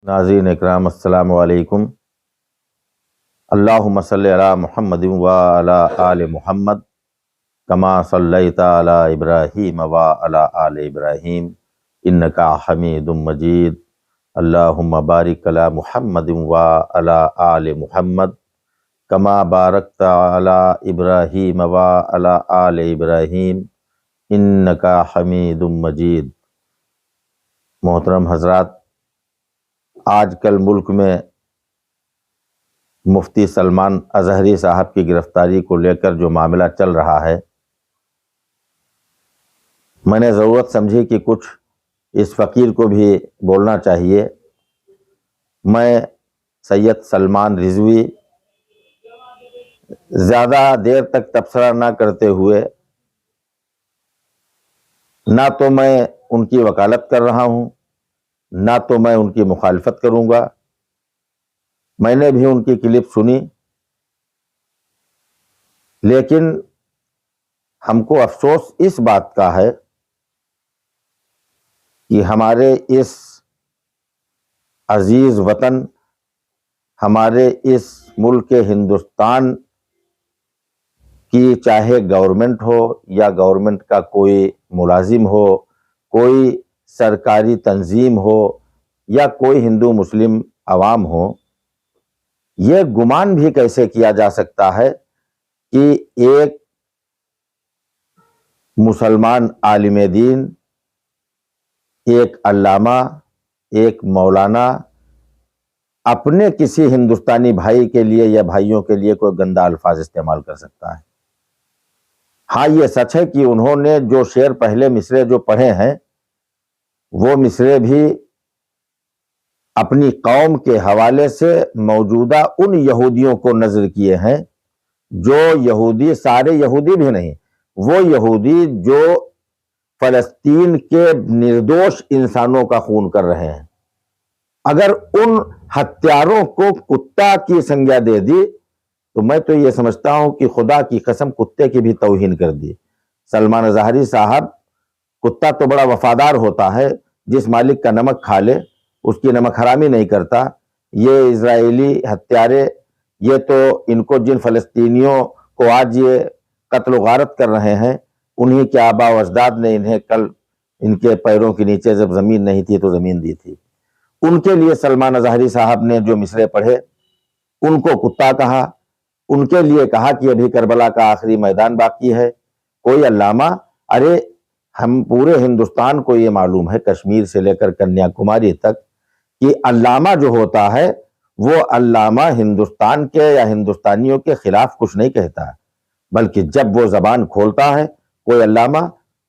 ناظرین اکرام السلام علیکم۔ اللہم صلی علی محمد و علی آل محمد کما صلیت علی ابراہیم و علی آل ابراہیم انکا حمید مجید۔ اللہم بارک علی محمد و علی آل محمد کما بارکت علی ابراہیم و علی آل ابراہیم انکا حمید مجید۔ محترم حضرات، آج کل ملک میں مفتی سلمان اظہری صاحب کی گرفتاری کو لے کر جو معاملہ چل رہا ہے، میں نے ضرورت سمجھی کہ کچھ اس فقیر کو بھی بولنا چاہیے۔ میں سید سلمان رضوی زیادہ دیر تک تبصرہ نہ کرتے ہوئے، نہ تو میں ان کی وکالت کر رہا ہوں، نہ تو میں ان کی مخالفت کروں گا۔ میں نے بھی ان کی کلپ سنی، لیکن ہم کو افسوس اس بات کا ہے کہ ہمارے اس عزیز وطن، ہمارے اس ملک ہندوستان کی چاہے گورنمنٹ ہو یا گورنمنٹ کا کوئی ملازم ہو، کوئی سرکاری تنظیم ہو یا کوئی ہندو مسلم عوام ہو، یہ گمان بھی کیسے کیا جا سکتا ہے کہ ایک مسلمان عالم دین، ایک علامہ، ایک مولانا اپنے کسی ہندوستانی بھائی کے لیے یا بھائیوں کے لیے کوئی گندا الفاظ استعمال کر سکتا ہے۔ ہاں، یہ سچ ہے کہ انہوں نے جو شعر پہلے مصرے جو پڑھے ہیں، وہ مصرے بھی اپنی قوم کے حوالے سے موجودہ ان یہودیوں کو نظر کیے ہیں جو یہودی، سارے یہودی بھی نہیں، وہ یہودی جو فلسطین کے نردوش انسانوں کا خون کر رہے ہیں۔ اگر ان ہتھیاروں کو کتا کی سنجھا دے دی تو میں تو یہ سمجھتا ہوں کہ خدا کی قسم کتے کی بھی توہین کر دی۔ سلمان اظہری صاحب، کتا تو بڑا وفادار ہوتا ہے، جس مالک کا نمک کھا لے اس کی نمک حرامی نہیں کرتا۔ یہ اسرائیلی ہتھیارے، یہ تو ان کو جن فلسطینیوں کو آج یہ قتل و غارت کر رہے ہیں، انہی کے آباء و اجداد نے انہیں کل ان کے پیروں کے نیچے جب زمین نہیں تھی تو زمین دی تھی۔ ان کے لیے سلمان اظہری صاحب نے جو مصرے پڑھے، ان کو کتا کہا، ان کے لیے کہا کہ ابھی کربلا کا آخری میدان باقی ہے۔ کوئی علامہ، ارے ہم پورے ہندوستان کو یہ معلوم ہے، کشمیر سے لے کر کنیا کماری تک، کہ علامہ جو ہوتا ہے وہ علامہ ہندوستان کے یا ہندوستانیوں کے خلاف کچھ نہیں کہتا، بلکہ جب وہ زبان کھولتا ہے کوئی علامہ،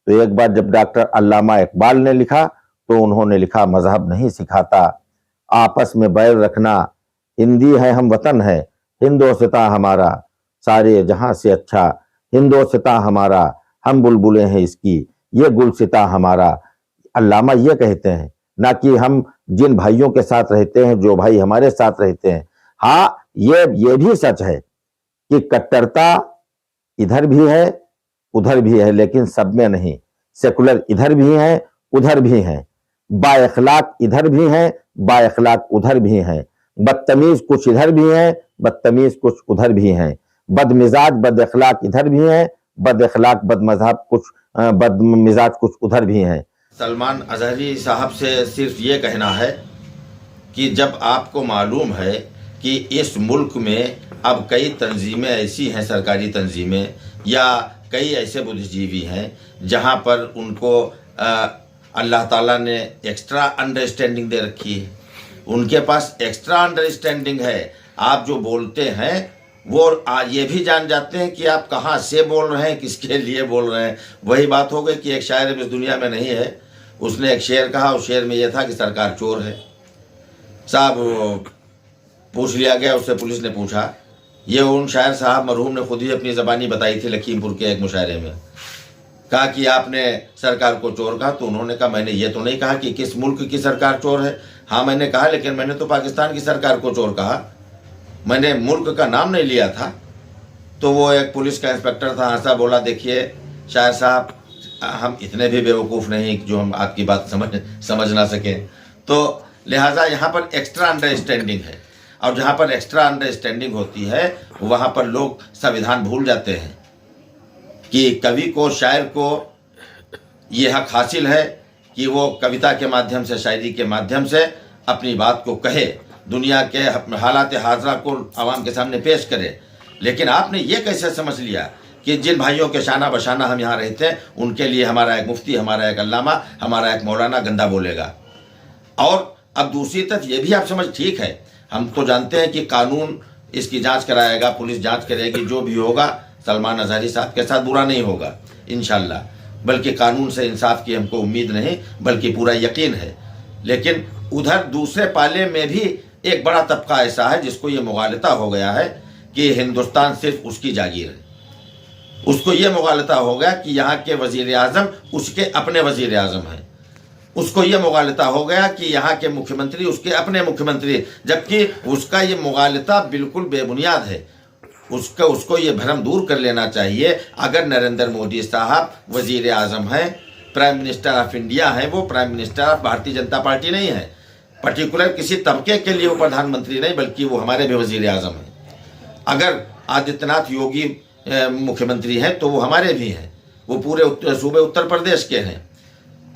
تو ایک بار جب ڈاکٹر علامہ اقبال نے لکھا تو انہوں نے لکھا، مذہب نہیں سکھاتا آپس میں بیر رکھنا، ہندی ہے ہم وطن ہے، ہندوستاں ہمارا سارے جہاں سے اچھا، ہندوستاں ہمارا ہم بلبلیں ہیں اس کی، یہ گلستاں ہمارا۔ علامہ یہ کہتے ہیں، نہ کہ ہم جن بھائیوں کے ساتھ رہتے ہیں، جو بھائی ہمارے ساتھ رہتے ہیں۔ ہاں، یہ بھی سچ ہے کہ کٹرتا ادھر بھی ہے ادھر بھی ہے، لیکن سب میں نہیں۔ سیکولر ادھر بھی ہیں ادھر بھی ہیں، با اخلاق ادھر بھی ہیں با اخلاق ادھر بھی ہیں، بدتمیز کچھ ادھر بھی ہیں بدتمیز کچھ ادھر بھی ہیں، بد مزاج بد اخلاق ادھر بھی ہیں، بد اخلاق بد مذہب کچھ بد مزاج کچھ ادھر بھی ہیں۔ سلمان اظہری صاحب سے صرف یہ کہنا ہے کہ جب آپ کو معلوم ہے کہ اس ملک میں اب کئی تنظیمیں ایسی ہیں، سرکاری تنظیمیں یا کئی ایسے بدھ جیوی ہیں جہاں پر ان کو اللہ تعالیٰ نے ایکسٹرا انڈرسٹینڈنگ دے رکھی ہے، ان کے پاس ایکسٹرا انڈرسٹینڈنگ ہے۔ آپ جو بولتے ہیں وہ یہ بھی جان جاتے ہیں کہ آپ کہاں سے بول رہے ہیں، کس کے لیے بول رہے ہیں۔ وہی بات ہو گئی کہ ایک شاعر اس دنیا میں نہیں ہے، اس نے ایک شعر کہا، اس شعر میں یہ تھا کہ سرکار چور ہے۔ صاحب پوچھ لیا گیا اس سے، پولیس نے پوچھا، یہ ان شاعر صاحب مرحوم نے خود ہی اپنی زبانی بتائی تھی لکھیم پور کے ایک مشاعرے میں، کہا کہ آپ نے سرکار کو چور کہا، تو انہوں نے کہا میں نے یہ تو نہیں کہا کہ کس ملک کی سرکار چور ہے۔ ہاں میں نے کہا، لیکن میں نے تو پاکستان کی سرکار کو چور کہا، میں نے ملک کا نام نہیں لیا تھا۔ تو وہ ایک پولیس کا انسپکٹر تھا، ہنسا، بولا دیکھیے شاعر صاحب، ہم اتنے بھی بیوقوف نہیں جو ہم آپ کی بات سمجھ نہ سکیں۔ تو لہٰذا یہاں پر ایکسٹرا انڈرسٹینڈنگ ہے، اور جہاں پر ایکسٹرا انڈرسٹینڈنگ ہوتی ہے وہاں پر لوگ سنویدھان بھول جاتے ہیں کہ کوی کو، شاعر کو یہ حق حاصل ہے کہ وہ کویتا کے مادھیم سے، شاعری کے مادھیم سے اپنی بات کو کہے، دنیا کے حالات حاضرہ کو عوام کے سامنے پیش کرے۔ لیکن آپ نے یہ کیسے سمجھ لیا کہ جن بھائیوں کے شانہ بشانہ ہم یہاں رہتے ہیں ان کے لیے ہمارا ایک مفتی، ہمارا ایک علامہ، ہمارا ایک مولانا گندا بولے گا؟ اور اب دوسری طرف یہ بھی آپ سمجھ، ٹھیک ہے ہم تو جانتے ہیں کہ قانون اس کی جانچ کرائے گا، پولیس جانچ کرے گی، جو بھی ہوگا سلمان اظہری صاحب کے ساتھ برا نہیں ہوگا انشاءاللہ، بلکہ قانون سے انصاف کی ہم کو امید نہیں بلکہ پورا یقین ہے۔ لیکن ادھر دوسرے پالے میں بھی ایک بڑا طبقہ ایسا ہے جس کو یہ مغالطہ ہو گیا ہے کہ ہندوستان صرف اس کی جاگیر ہے۔ اس کو یہ مغالطہ ہو گیا کہ یہاں کے وزیر اعظم اس کے اپنے وزیر اعظم ہیں، اس کو یہ مغالطہ ہو گیا کہ یہاں کے مکھیہ منتری اس کے اپنے مکھیہ منتری، جبکہ اس کا یہ مغالطہ بالکل بے بنیاد ہے۔ اس کو یہ بھرم دور کر لینا چاہیے۔ اگر نریندر مودی صاحب وزیر اعظم ہیں، پرائم منسٹر آف انڈیا ہیں، وہ prime minister of Bharatiya Janata party نہیں ہے، پرٹیکولر کسی طبقے کے لیے وہ پردھان منتری نہیں بلکہ وہ ہمارے بھی وزیر اعظم ہیں۔ اگر آدتیہ ناتھ یوگی مکھیہ منتری ہیں تو وہ ہمارے بھی ہیں، وہ پورے صوبے اتر پردیش کے ہیں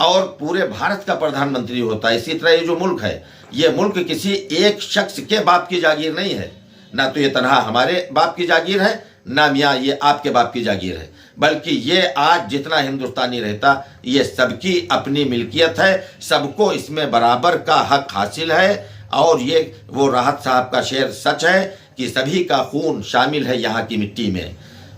اور پورے بھارت کا پردھان منتری ہوتا ہے۔ اسی طرح یہ جو ملک ہے، یہ ملک کسی ایک شخص کے باپ کی جاگیر نہیں ہے، نہ تو یہ تنہا ہمارے باپ کی جاگیر ہے، نہ میاں یہ آپ کے باپ کی جاگیر ہے، بلکہ یہ آج جتنا ہندوستانی رہتا یہ سب کی اپنی ملکیت ہے، سب کو اس میں برابر کا حق حاصل ہے۔ اور یہ وہ راحت صاحب کا شعر سچ ہے کہ سبھی کا خون شامل ہے یہاں کی مٹی میں،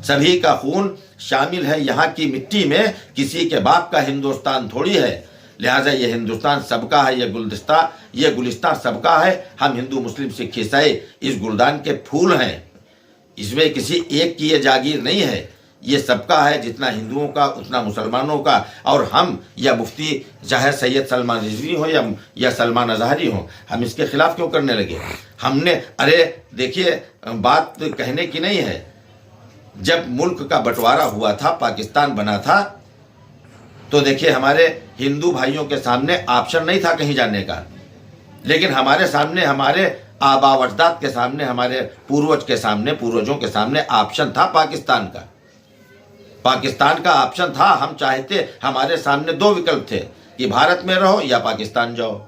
سبھی کا خون شامل ہے یہاں کی مٹی میں، کسی کے باپ کا ہندوستان تھوڑی ہے۔ لہٰذا یہ ہندوستان سب کا ہے، یہ گلستان سب کا ہے۔ ہم ہندو، مسلم، سکھ، عیسائی اس گلدان کے پھول ہیں، اس میں کسی ایک کی یہ جاگیر نہیں ہے، یہ سب کا ہے، جتنا ہندوؤں کا اتنا مسلمانوں کا۔ اور ہم یا مفتی چاہے سید سلمان رضوی ہو یا سلمان اظہری ہوں، ہم اس کے خلاف کیوں کرنے لگے؟ ہم نے دیکھیے بات کہنے کی نہیں ہے، جب ملک کا بٹوارا ہوا تھا، پاکستان بنا تھا، تو دیکھیے ہمارے ہندو بھائیوں کے سامنے آپشن نہیں تھا کہیں جانے کا، لیکن ہمارے سامنے، ہمارے آبا و اجداد کے سامنے، ہمارے پوروجوں کے سامنے آپشن تھا پاکستان کا آپشن تھا۔ ہم چاہتے، ہمارے سامنے دو وکلپ تھے کہ بھارت میں رہو یا پاکستان جاؤ۔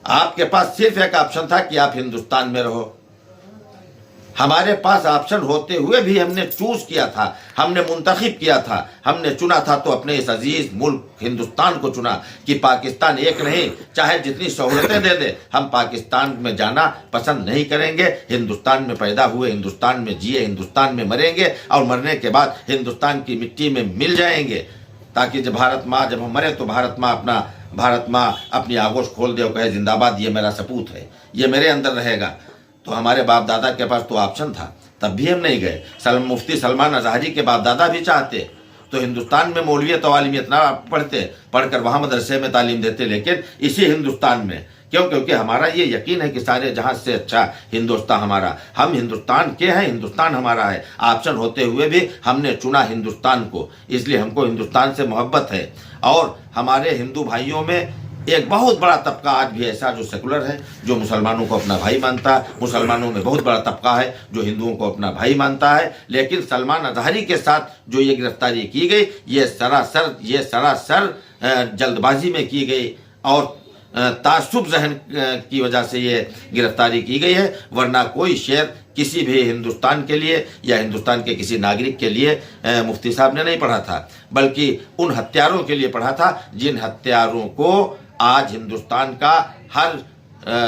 آپ کے پاس صرف ایک آپشن تھا کہ آپ ہندوستان میں رہو۔ ہمارے پاس آپشن ہوتے ہوئے بھی ہم نے چوز کیا تھا، ہم نے منتخب کیا تھا، ہم نے چنا تھا تو اپنے اس عزیز ملک ہندوستان کو چنا کہ پاکستان ایک نہیں، چاہے جتنی سہولتیں دے دے، ہم پاکستان میں جانا پسند نہیں کریں گے۔ ہندوستان میں پیدا ہوئے، ہندوستان میں جیے، ہندوستان میں مریں گے، اور مرنے کے بعد ہندوستان کی مٹی میں مل جائیں گے، تاکہ جب ہم مرے تو بھارت ماں اپنی آغوش کھول دے اور کہے زندہ باد، یہ میرا سپوت ہے، یہ میرے اندر رہے گا۔ تو ہمارے باپ دادا کے پاس تو آپشن تھا، تب بھی ہم نہیں گئے۔ مفتی سلمان اظہری کے باپ دادا بھی چاہتے تو ہندوستان میں مولویت و عالمیت نہ پڑھ کر وہاں مدرسے میں تعلیم دیتے، لیکن اسی ہندوستان میں، کیونکہ ہمارا یہ یقین ہے کہ سارے جہاں سے اچھا ہندوستان ہمارا، ہم ہندوستان کے ہیں، ہندوستان ہمارا ہے۔ آپشن ہوتے ہوئے بھی ہم نے چنا ہندوستان کو، اس لیے ہم کو ہندوستان سے محبت ہے۔ اور ہمارے ہندو بھائیوں میں ایک بہت بڑا طبقہ آج بھی ایسا جو سیکولر ہے، جو مسلمانوں کو اپنا بھائی مانتا ہے۔ مسلمانوں میں بہت بڑا طبقہ ہے جو ہندوؤں کو اپنا بھائی مانتا ہے، لیکن سلمان اظہری کے ساتھ جو یہ گرفتاری کی گئی، یہ سراسر جلد بازی میں کی گئی اور تعصب ذہن کی وجہ سے یہ گرفتاری کی گئی ہے، ورنہ کوئی شعر کسی بھی ہندوستان کے لیے یا ہندوستان کے کسی ناگرک کے لیے مفتی صاحب نے نہیں پڑھا تھا، بلکہ ان ہتھیاروں کے لیے پڑھا تھا جن ہتھیاروں کو آج ہندوستان کا ہر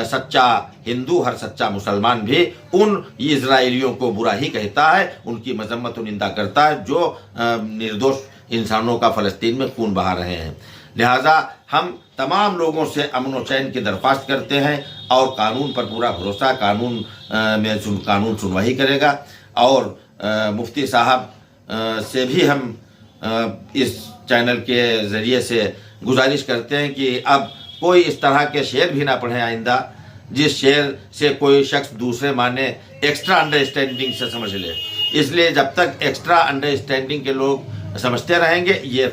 سچا ہندو، ہر سچا مسلمان بھی ان اسرائیلیوں کو برا ہی کہتا ہے، ان کی مذمت و نندا کرتا ہے جو نردوش انسانوں کا فلسطین میں خون بہا رہے ہیں۔ لہٰذا ہم تمام لوگوں سے امن و چین کی درخواست کرتے ہیں اور قانون پر پورا بھروسہ، قانون سنوائی کرے گا۔ اور مفتی صاحب سے بھی ہم اس چینل کے ذریعے سے گزارش کرتے ہیں کہ اب کوئی اس طرح کے شعر بھی نہ پڑھیں آئندہ، جس شعر سے کوئی شخص دوسرے معنی ایکسٹرا انڈرسٹینڈنگ سے سمجھ لے۔ اس لیے جب تک ایکسٹرا انڈرسٹینڈنگ کے لوگ سمجھتے رہیں گے یہ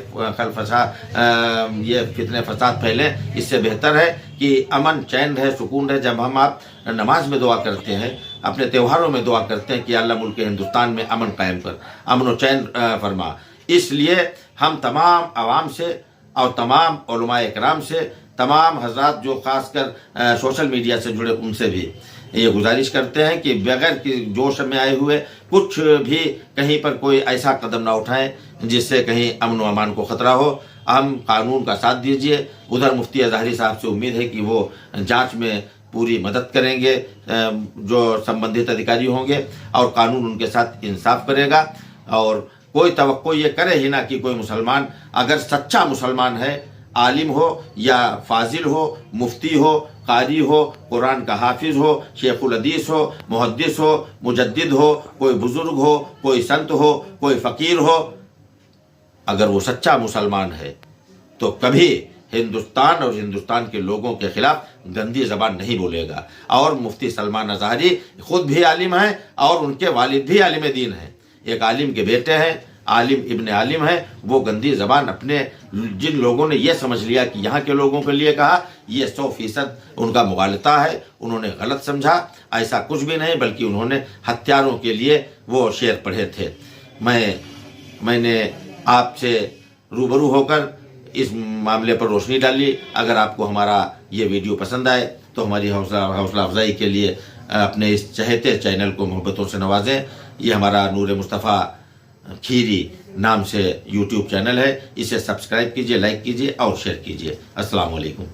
یہ فتنے فساد پھیلیں، اس سے بہتر ہے کہ امن چین رہے، سکون رہے۔ جب ہم آپ نماز میں دعا کرتے ہیں، اپنے تہواروں میں دعا کرتے ہیں کہ اللہ ملک ہندوستان میں امن قائم کر، امن و چین فرما، اس لیے ہم تمام عوام سے اور تمام علماء اکرام سے، تمام حضرات جو خاص کر سوشل میڈیا سے جڑے، ان سے بھی یہ گزارش کرتے ہیں کہ بغیر جوش میں آئے ہوئے کچھ بھی کہیں پر کوئی ایسا قدم نہ اٹھائیں جس سے کہیں امن و امان کو خطرہ ہو۔ ہم قانون کا ساتھ دیجیے۔ ادھر مفتی اظہری صاحب سے امید ہے کہ وہ جانچ میں پوری مدد کریں گے، جو سمبندھت ادھیکاری ہوں گے، اور قانون ان کے ساتھ انصاف کرے گا۔ اور کوئی توقع یہ کرے ہی نہ کہ کوئی مسلمان اگر سچا مسلمان ہے، عالم ہو یا فاضل ہو، مفتی ہو، قاری ہو، قرآن کا حافظ ہو، شیخ الحدیث ہو، محدث ہو، مجدد ہو، کوئی بزرگ ہو، کوئی سنت ہو، کوئی فقیر ہو، اگر وہ سچا مسلمان ہے تو کبھی ہندوستان اور ہندوستان کے لوگوں کے خلاف گندی زبان نہیں بولے گا۔ اور مفتی سلمان اظہری خود بھی عالم ہیں اور ان کے والد بھی عالم دین ہیں، ایک عالم کے بیٹے ہیں، عالم ابن عالم ہے۔ وہ گندی زبان اپنے جن لوگوں نے یہ سمجھ لیا کہ یہاں کے لوگوں کے لیے کہا، یہ 100% ان کا مغالطہ ہے، انہوں نے غلط سمجھا، ایسا کچھ بھی نہیں، بلکہ انہوں نے ہتھیاروں کے لیے وہ شعر پڑھے تھے۔ میں نے آپ سے روبرو ہو کر اس معاملے پر روشنی ڈالی۔ اگر آپ کو ہمارا یہ ویڈیو پسند آئے تو ہماری حوصلہ افزائی کے لیے اپنے اس چہتے چینل کو محبتوں سے نوازیں۔ یہ ہمارا نور مصطفیٰ کھیری نام سے یوٹیوب چینل ہے، اسے سبسکرائب کیجئے، لائک کیجئے اور شیئر کیجئے۔ السلام علیکم۔